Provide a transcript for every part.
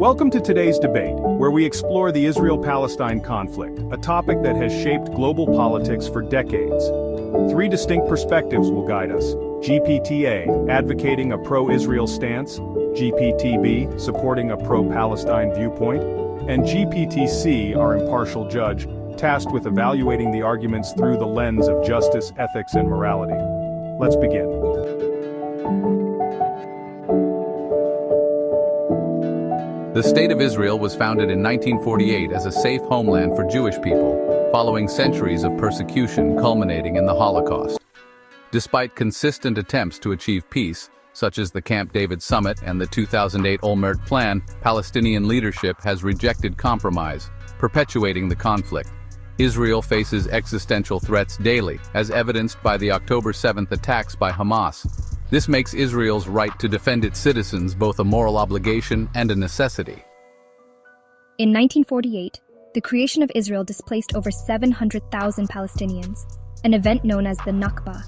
Welcome to today's debate, where we explore the Israel-Palestine conflict, a topic that has shaped global politics for decades. Three distinct perspectives will guide us: GPTA, advocating a pro-Israel stance; GPTB, supporting a pro-Palestine viewpoint; and GPTC, our impartial judge, tasked with evaluating the arguments through the lens of justice, ethics, and morality. Let's begin. The State of Israel was founded in 1948 as a safe homeland for Jewish people, following centuries of persecution culminating in the Holocaust. Despite consistent attempts to achieve peace, such as the Camp David Summit and the 2008 Olmert Plan, Palestinian leadership has rejected compromise, perpetuating the conflict. Israel faces existential threats daily, as evidenced by the October 7th attacks by Hamas. This makes Israel's right to defend its citizens both a moral obligation and a necessity. In 1948, the creation of Israel displaced over 700,000 Palestinians, an event known as the Nakba.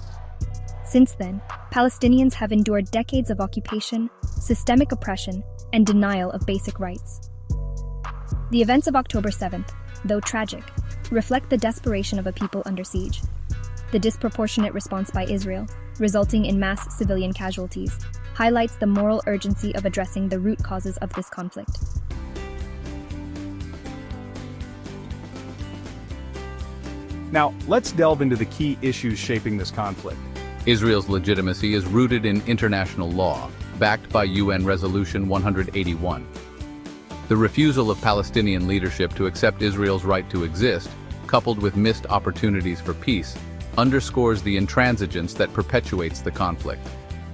Since then, Palestinians have endured decades of occupation, systemic oppression, and denial of basic rights. The events of October 7th, though tragic, reflect the desperation of a people under siege. The disproportionate response by Israel, resulting in mass civilian casualties, highlights the moral urgency of addressing the root causes of this conflict. Now, let's delve into the key issues shaping this conflict. Israel's legitimacy is rooted in international law, backed by UN Resolution 181. The refusal of Palestinian leadership to accept Israel's right to exist, coupled with missed opportunities for peace, underscores the intransigence that perpetuates the conflict.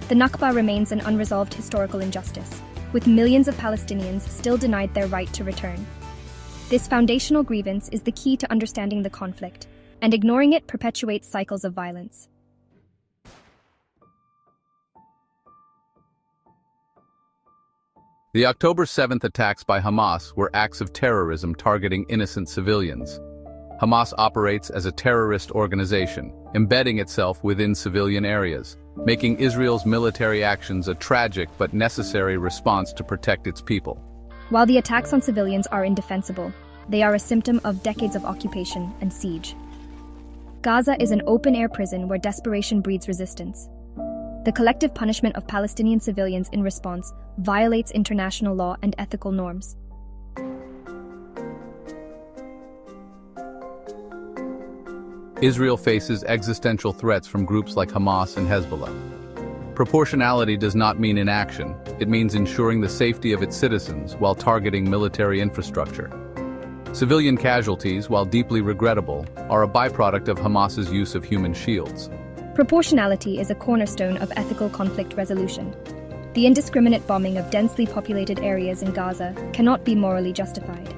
The Nakba remains an unresolved historical injustice, with millions of Palestinians still denied their right to return. This foundational grievance is the key to understanding the conflict, and ignoring it perpetuates cycles of violence. The October 7th attacks by Hamas were acts of terrorism targeting innocent civilians. Hamas operates as a terrorist organization, embedding itself within civilian areas, making Israel's military actions a tragic but necessary response to protect its people. While the attacks on civilians are indefensible, they are a symptom of decades of occupation and siege. Gaza is an open-air prison where desperation breeds resistance. The collective punishment of Palestinian civilians in response violates international law and ethical norms. Israel faces existential threats from groups like Hamas and Hezbollah. Proportionality does not mean inaction, it means ensuring the safety of its citizens while targeting military infrastructure. Civilian casualties, while deeply regrettable, are a byproduct of Hamas's use of human shields. Proportionality is a cornerstone of ethical conflict resolution. The indiscriminate bombing of densely populated areas in Gaza cannot be morally justified.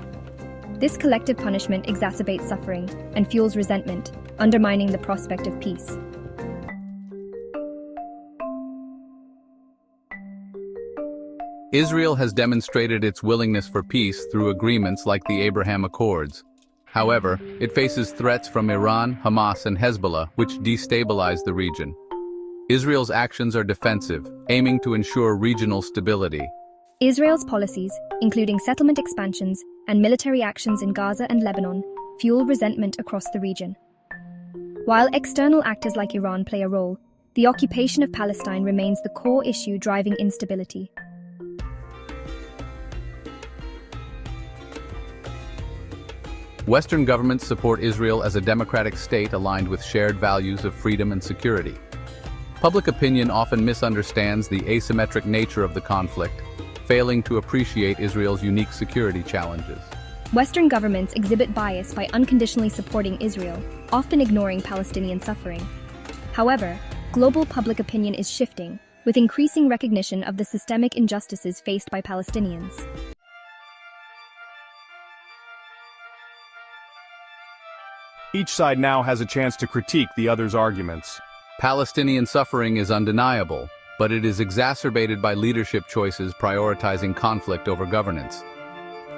This collective punishment exacerbates suffering and fuels resentment, undermining the prospect of peace. Israel has demonstrated its willingness for peace through agreements like the Abraham Accords. However, it faces threats from Iran, Hamas, and Hezbollah, which destabilize the region. Israel's actions are defensive, aiming to ensure regional stability. Israel's policies, including settlement expansions and military actions in Gaza and Lebanon, fuel resentment across the region. While external actors like Iran play a role, the occupation of Palestine remains the core issue driving instability. Western governments support Israel as a democratic state aligned with shared values of freedom and security. Public opinion often misunderstands the asymmetric nature of the conflict, failing to appreciate Israel's unique security challenges. Western governments exhibit bias by unconditionally supporting Israel, often ignoring Palestinian suffering. However, global public opinion is shifting, with increasing recognition of the systemic injustices faced by Palestinians. Each side now has a chance to critique the other's arguments. Palestinian suffering is undeniable, but it is exacerbated by leadership choices prioritizing conflict over governance.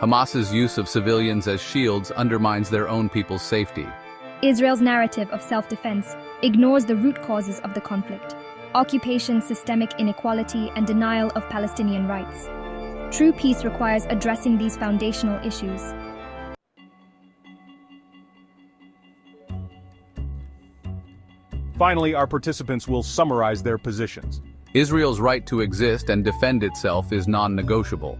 Hamas's use of civilians as shields undermines their own people's safety. Israel's narrative of self-defense ignores the root causes of the conflict: occupation, systemic inequality, and denial of Palestinian rights. True peace requires addressing these foundational issues. Finally, our participants will summarize their positions. Israel's right to exist and defend itself is non-negotiable.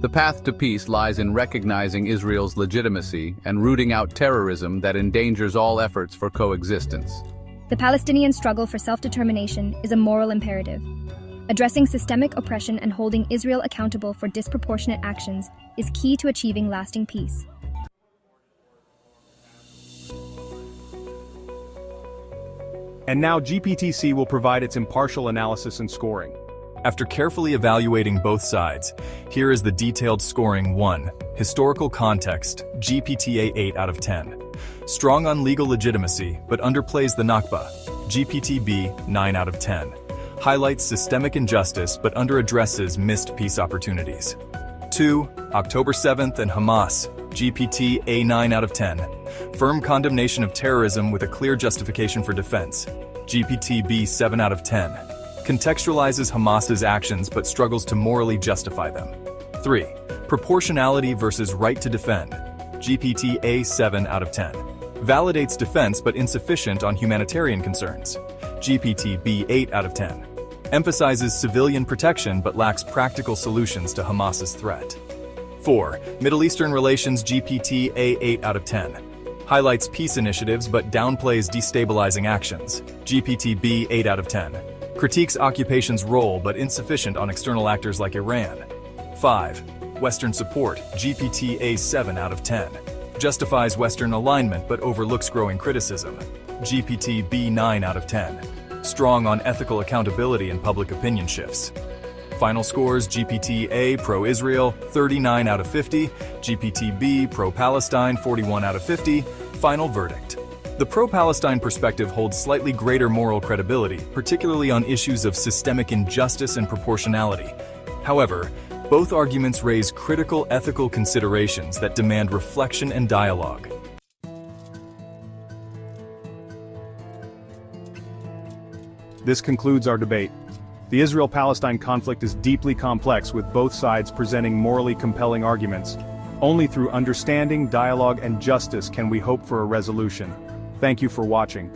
The path to peace lies in recognizing Israel's legitimacy and rooting out terrorism that endangers all efforts for coexistence. The Palestinian struggle for self-determination is a moral imperative. Addressing systemic oppression and holding Israel accountable for disproportionate actions is key to achieving lasting peace. And now GPTC will provide its impartial analysis and scoring. After carefully evaluating both sides, here is the detailed scoring. 1. Historical context, GPTA 8 out of 10. Strong on legal legitimacy, but underplays the Nakba, GPTB 9 out of 10. Highlights systemic injustice, but underaddresses missed peace opportunities. 2. October 7th and Hamas, GPT A9 out of 10. Firm condemnation of terrorism with a clear justification for defense, GPT B 7 out of 10. Contextualizes Hamas's actions but struggles to morally justify them. 3. Proportionality versus right to defend, GPT A 7 out of 10. Validates defense but insufficient on humanitarian concerns, GPT B 8 out of 10. Emphasizes civilian protection but lacks practical solutions to Hamas's threat. 4. Middle Eastern relations, GPT A 8 out of 10. Highlights peace initiatives but downplays destabilizing actions, GPT B 8 out of 10. Critiques occupation's role but insufficient on external actors like Iran. 5. Western support, GPT A 7 out of 10. Justifies Western alignment but overlooks growing criticism, GPT B 9 out of 10. Strong on ethical accountability and public opinion shifts. Final scores, GPT A pro-Israel 39 out of 50, GPT B pro-Palestine 41 out of 50. Final verdict. The pro-Palestine perspective holds slightly greater moral credibility, particularly on issues of systemic injustice and proportionality. However, both arguments raise critical ethical considerations that demand reflection and dialogue. This concludes our debate. The Israel-Palestine conflict is deeply complex, with both sides presenting morally compelling arguments. Only through understanding, dialogue, and justice can we hope for a resolution. Thank you for watching.